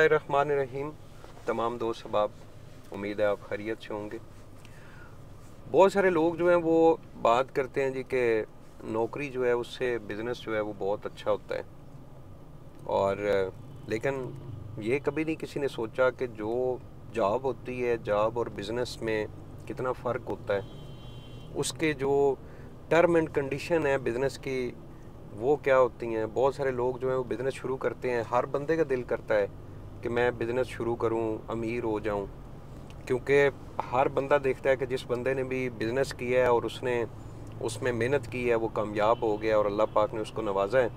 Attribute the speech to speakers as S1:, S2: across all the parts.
S1: बिस्मिल्लाहिर्रहमानिर्रहीम। तमाम दोस्त अहबाब, उम्मीद है आप खैरियत से होंगे। बहुत सारे लोग जो हैं वो बात करते हैं जी कि नौकरी जो है उससे बिज़नेस जो है वो बहुत अच्छा होता है, और लेकिन ये कभी नहीं किसी ने सोचा कि जो जॉब होती है, जॉब और बिज़नेस में कितना फ़र्क होता है, उसके जो टर्म एंड कंडीशन है बिज़नेस की वो क्या होती हैं। बहुत सारे लोग जो हैं वो बिज़नेस शुरू करते हैं, हर बंदे का दिल करता है कि मैं बिज़नेस शुरू करूं, अमीर हो जाऊं, क्योंकि हर बंदा देखता है कि जिस बंदे ने भी बिज़नेस किया है और उसने उसमें मेहनत की है वो कामयाब हो गया और अल्लाह पाक ने उसको नवाजा है।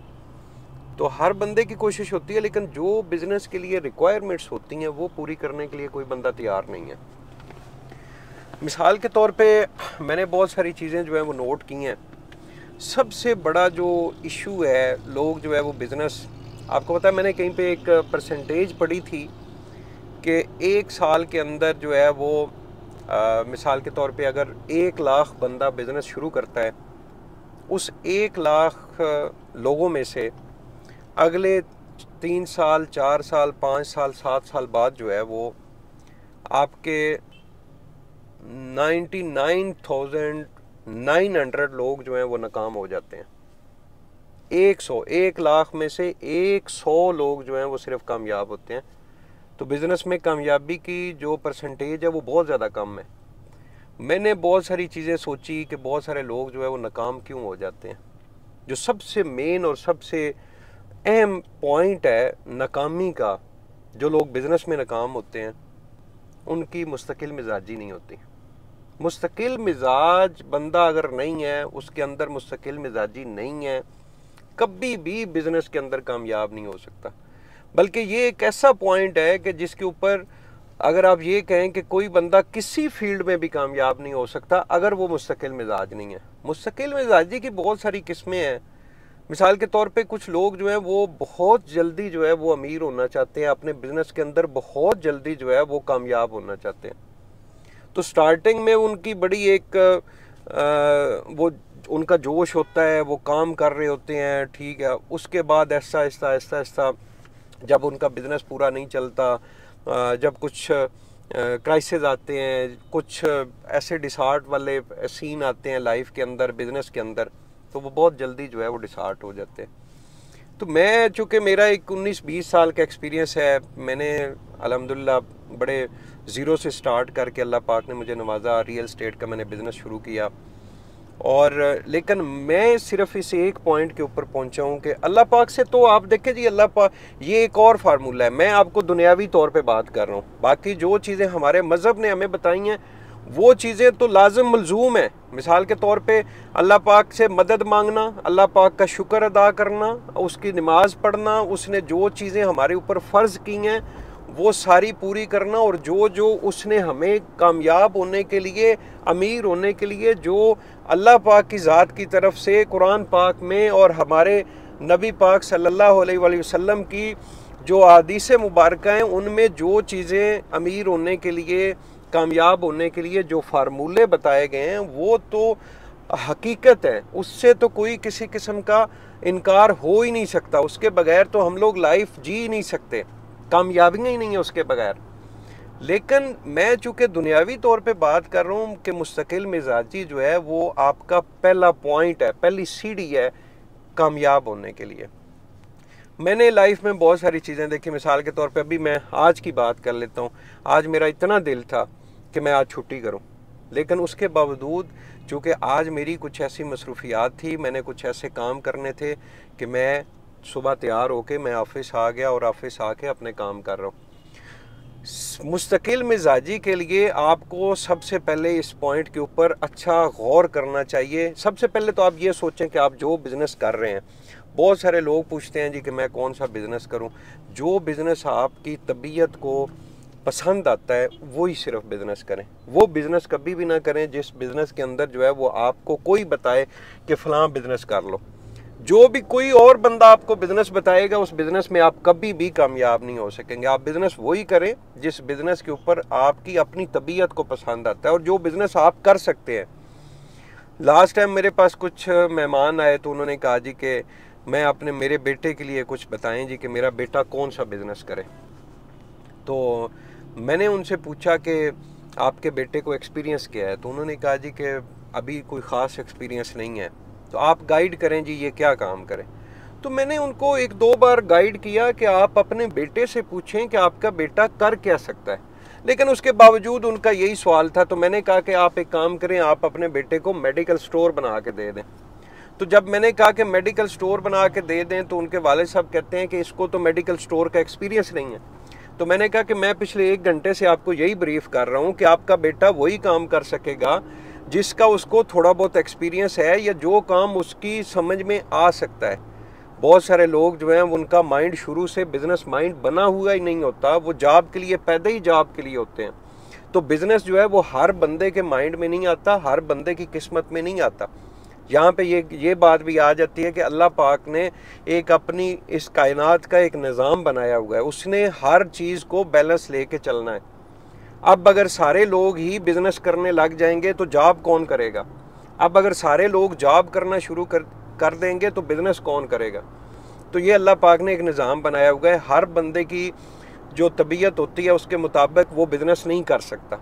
S1: तो हर बंदे की कोशिश होती है, लेकिन जो बिज़नेस के लिए रिक्वायरमेंट्स होती हैं वो पूरी करने के लिए कोई बंदा तैयार नहीं है। मिसाल के तौर पे मैंने बहुत सारी चीज़ें जो है वो नोट की हैं। सबसे बड़ा जो इशू है, लोग जो है वो बिज़नेस, आपको पता है मैंने कहीं पे एक परसेंटेज पढ़ी थी कि एक साल के अंदर जो है वो मिसाल के तौर पे अगर 1 लाख बंदा बिज़नेस शुरू करता है, उस 1 लाख लोगों में से अगले 3 साल, 4 साल, 5 साल, 7 साल बाद जो है वो आपके 99,900 लोग जो हैं वो नाकाम हो जाते हैं। 1 लाख में से 100 लोग जो हैं वो सिर्फ कामयाब होते हैं। तो बिज़नेस में कामयाबी की जो परसेंटेज है वो बहुत ज़्यादा कम है। मैंने बहुत सारी चीज़ें सोची कि बहुत सारे लोग जो है वो नाकाम क्यों हो जाते हैं। जो सबसे मेन और सबसे अहम पॉइंट है नाकामी का, जो लोग बिज़नेस में नाकाम होते हैं उनकी मुस्तकिल मिजाजी नहीं होती। मुस्तकिल मिजाज बंदा अगर नहीं है, उसके अंदर मुस्तकिल मिजाजी नहीं है, कभी भी बिज़नेस के अंदर कामयाब नहीं हो सकता। बल्कि ये एक ऐसा पॉइंट है कि जिसके ऊपर अगर आप ये कहें कि कोई बंदा किसी फील्ड में भी कामयाब नहीं हो सकता अगर वो मुस्तकिल मिजाज नहीं है। मुस्तकिल मिजाजी की बहुत सारी किस्में हैं। मिसाल के तौर पे कुछ लोग जो हैं वो बहुत जल्दी जो है वो अमीर होना चाहते हैं, अपने बिज़नेस के अंदर बहुत जल्दी जो है वो कामयाब होना चाहते हैं। तो स्टार्टिंग में उनकी बड़ी एक वो उनका जोश होता है, वो काम कर रहे होते हैं, ठीक है। उसके बाद ऐसा ऐसा ऐसा ऐसा जब उनका बिज़नेस पूरा नहीं चलता, जब कुछ क्राइसिस आते हैं, कुछ ऐसे डिसहार्ट वाले सीन आते हैं लाइफ के अंदर, बिज़नेस के अंदर, तो वो बहुत जल्दी जो है वो डिसहार्ट हो जाते हैं। तो मैं, चूँकि मेरा एक 19-20 साल का एक्सपीरियंस है, मैंने अल्हम्दुलिल्लाह बड़े ज़ीरो से स्टार्ट करके अल्लाह पाक ने मुझे नवाजा, रियल एस्टेट का मैंने बिज़नेस शुरू किया। और लेकिन मैं सिर्फ इस एक पॉइंट के ऊपर पहुंचा हूं कि अल्लाह पाक से, तो आप देखें जी, अल्लाह पाक, ये एक और फार्मूला है। मैं आपको दुनियावी तौर पे बात कर रहा हूँ, बाकी जो चीज़ें हमारे मज़हब ने हमें बताई हैं वो चीज़ें तो लाजम मलजूम है। मिसाल के तौर पे अल्लाह पाक से मदद मांगना, अल्लाह पाक का शुक्र अदा करना, उसकी नमाज पढ़ना, उसने जो चीज़ें हमारे ऊपर फ़र्ज़ की हैं वो सारी पूरी करना, और जो जो उसने हमें कामयाब होने के लिए, अमीर होने के लिए, जो अल्लाह पाक की ज़ात की तरफ से कुरान पाक में और हमारे नबी पाक सल्लल्लाहु अलैहि वसल्लम की जो हदीस मुबारक हैं उनमें जो चीज़ें अमीर होने के लिए, कामयाब होने के लिए जो फार्मूले बताए गए हैं वो तो हकीकत है, उससे तो कोई किसी किस्म का इनकार हो ही नहीं सकता। उसके बगैर तो हम लोग लाइफ जी ही नहीं सकते, कामयाबियाँ ही नहीं है उसके बगैर। लेकिन मैं चूँकि दुनियावी तौर पे बात कर रहा हूँ कि मुस्तकिल मिजाजी जो है वो आपका पहला पॉइंट है, पहली सीढ़ी है कामयाब होने के लिए। मैंने लाइफ में बहुत सारी चीज़ें देखी। मिसाल के तौर पे अभी मैं आज की बात कर लेता हूँ। आज मेरा इतना दिल था कि मैं आज छुट्टी करूँ, लेकिन उसके बावजूद चूँकि आज मेरी कुछ ऐसी मसरूफियात थी, मैंने कुछ ऐसे काम करने थे कि मैं सुबह तैयार होके मैं ऑफिस आ गया और ऑफिस आके अपने काम कर रहा हूँ। मुस्तकिल मिजाजी के लिए आपको सबसे पहले इस पॉइंट के ऊपर अच्छा गौर करना चाहिए। सबसे पहले तो आप ये सोचें कि आप जो बिज़नेस कर रहे हैं, बहुत सारे लोग पूछते हैं जी कि मैं कौन सा बिज़नेस करूं। जो बिज़नेस आपकी तबीयत को पसंद आता है वही सिर्फ बिज़नेस करें। वो बिज़नेस कभी भी ना करें जिस बिज़नेस के अंदर जो है वो आपको कोई बताए कि फ़लाँ बिज़नेस कर लो। जो भी कोई और बंदा आपको बिज़नेस बताएगा उस बिज़नेस में आप कभी भी कामयाब नहीं हो सकेंगे। आप बिज़नेस वही करें जिस बिज़नेस के ऊपर आपकी अपनी तबीयत को पसंद आता है और जो बिज़नेस आप कर सकते हैं। लास्ट टाइम मेरे पास कुछ मेहमान आए तो उन्होंने कहा जी कि मैं मेरे बेटे के लिए कुछ बताएं जी कि मेरा बेटा कौन सा बिज़नेस करे। तो मैंने उनसे पूछा कि आपके बेटे को एक्सपीरियंस क्या है, तो उन्होंने कहा जी कि अभी कोई ख़ास एक्सपीरियंस नहीं है, तो आप गाइड करें जी ये क्या काम करें। तो मैंने उनको 1-2 बार गाइड किया कि आप अपने बेटे से पूछें कि आपका बेटा कर क्या सकता है, लेकिन उसके बावजूद उनका यही सवाल था। तो मैंने कहा कि आप एक काम करें, आप अपने बेटे को मेडिकल स्टोर बना के दे दें। तो जब मैंने कहा कि मेडिकल स्टोर बना के दे दें, तो उनके वालिद साहब कहते हैं कि इसको तो मेडिकल स्टोर का एक्सपीरियंस नहीं है। तो मैंने कहा कि मैं पिछले 1 घंटे से आपको यही ब्रीफ कर रहा हूँ कि आपका बेटा वही काम कर सकेगा जिसका उसको थोड़ा बहुत एक्सपीरियंस है, या जो काम उसकी समझ में आ सकता है। बहुत सारे लोग जो हैं उनका माइंड शुरू से बिजनेस माइंड बना हुआ ही नहीं होता, वो जॉब के लिए पैदा ही जॉब के लिए होते हैं। तो बिजनेस जो है वो हर बंदे के माइंड में नहीं आता, हर बंदे की किस्मत में नहीं आता। यहाँ पे ये बात भी आ जाती है कि अल्लाह पाक ने एक अपनी इस कायनात का एक निज़ाम बनाया हुआ है, उसने हर चीज़ को बैलेंस लेके चलना है। अब अगर सारे लोग ही बिजनेस करने लग जाएंगे तो जॉब कौन करेगा? अब अगर सारे लोग जॉब करना शुरू कर देंगे तो बिजनेस कौन करेगा? तो ये अल्लाह पाक ने एक निज़ाम बनाया हुआ है। हर बंदे की जो तबीयत होती है उसके मुताबिक वो बिजनेस नहीं कर सकता।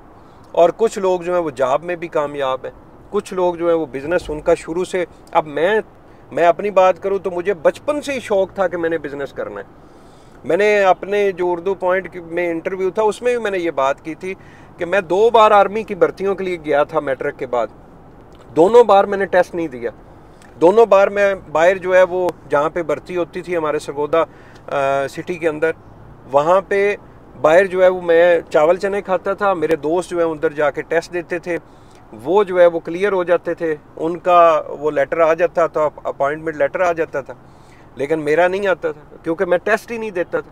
S1: और कुछ लोग जो हैं वो जॉब में भी कामयाब हैं, कुछ लोग जो हैं वो बिजनेस उनका शुरू से। अब मैं अपनी बात करूं तो मुझे बचपन से ही शौक था कि मैंने बिजनेस करना है। मैंने अपने जो उर्दू पॉइंट में इंटरव्यू था उसमें भी मैंने ये बात की थी कि मैं 2 बार आर्मी की भर्तियों के लिए गया था मैट्रिक के बाद। दोनों बार मैंने टेस्ट नहीं दिया, दोनों बार मैं बाहर जो है वो जहाँ पे भर्ती होती थी हमारे सरगोदा सिटी के अंदर, वहाँ पे बाहर जो है वो मैं चावल चने खाता था। मेरे दोस्त जो है उधर जाके टेस्ट देते थे, वो जो है वो क्लियर हो जाते थे, उनका वो लेटर आ जाता था, अपॉइंटमेंट लेटर आ जाता था। लेकिन मेरा नहीं आता था क्योंकि मैं टेस्ट ही नहीं देता था।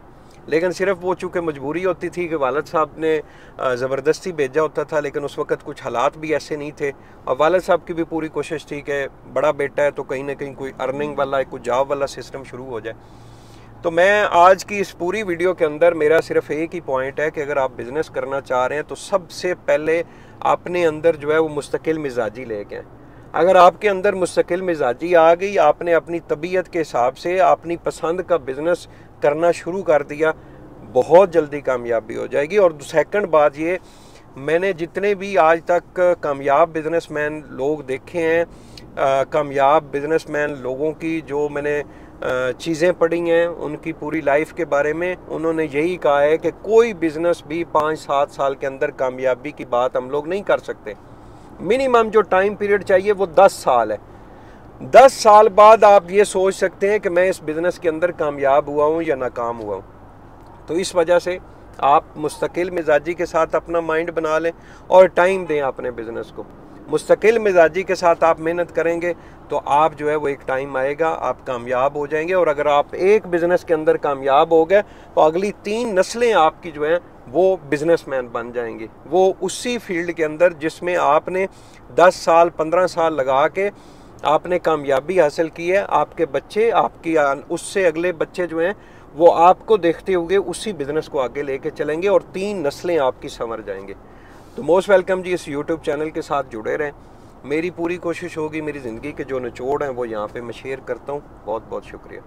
S1: लेकिन सिर्फ वो चूँकि मजबूरी होती थी कि वालिद साहब ने ज़बरदस्ती भेजा होता था, लेकिन उस वक़्त कुछ हालात भी ऐसे नहीं थे। और वालिद साहब की भी पूरी कोशिश थी कि बड़ा बेटा है तो कहीं ना कहीं कोई अर्निंग वाला, कोई जॉब वाला सिस्टम शुरू हो जाए। तो मैं आज की इस पूरी वीडियो के अंदर मेरा सिर्फ एक ही पॉइंट है कि अगर आप बिज़नेस करना चाह रहे हैं तो सबसे पहले अपने अंदर जो है वो मुस्तकिल मिजाजी लेके आएँ। अगर आपके अंदर मुस्तकिल मिजाजी आ गई, आपने अपनी तबीयत के हिसाब से अपनी पसंद का बिज़नेस करना शुरू कर दिया, बहुत जल्दी कामयाबी हो जाएगी। और सेकंड बात ये, मैंने जितने भी आज तक कामयाब बिजनेसमैन लोग देखे हैं, कामयाब बिजनेसमैन लोगों की जो मैंने चीज़ें पढ़ी हैं उनकी पूरी लाइफ के बारे में, उन्होंने यही कहा है कि कोई बिज़नेस भी 5-7 साल के अंदर कामयाबी की बात हम लोग नहीं कर सकते। मिनिमम जो टाइम पीरियड चाहिए वो 10 साल है। 10 साल बाद आप ये सोच सकते हैं कि मैं इस बिज़नेस के अंदर कामयाब हुआ हूँ या नाकाम हुआ हूँ। तो इस वजह से आप मुस्तकिल मिजाजी के साथ अपना माइंड बना लें और टाइम दें अपने बिज़नेस को। मुस्तकिल मिजाजी के साथ आप मेहनत करेंगे तो आप जो है वो एक टाइम आएगा आप कामयाब हो जाएंगे। और अगर आप एक बिज़नेस के अंदर कामयाब हो गए तो अगली 3 नस्लें आपकी जो हैं वो बिजनेसमैन बन जाएंगी, वो उसी फील्ड के अंदर जिसमें आपने 10 साल 15 साल लगा के आपने कामयाबी हासिल की है। आपके बच्चे, आपकी उससे अगले बच्चे जो हैं वो आपको देखते हुए उसी बिज़नेस को आगे लेके चलेंगे और 3 नस्लें आपकी संवर जाएंगे। तो मोस्ट वेलकम जी, इस यूट्यूब चैनल के साथ जुड़े रहें। मेरी पूरी कोशिश होगी मेरी ज़िंदगी के जो निचोड़ हैं वो यहाँ पे मैं शेयर करता हूँ। बहुत बहुत शुक्रिया।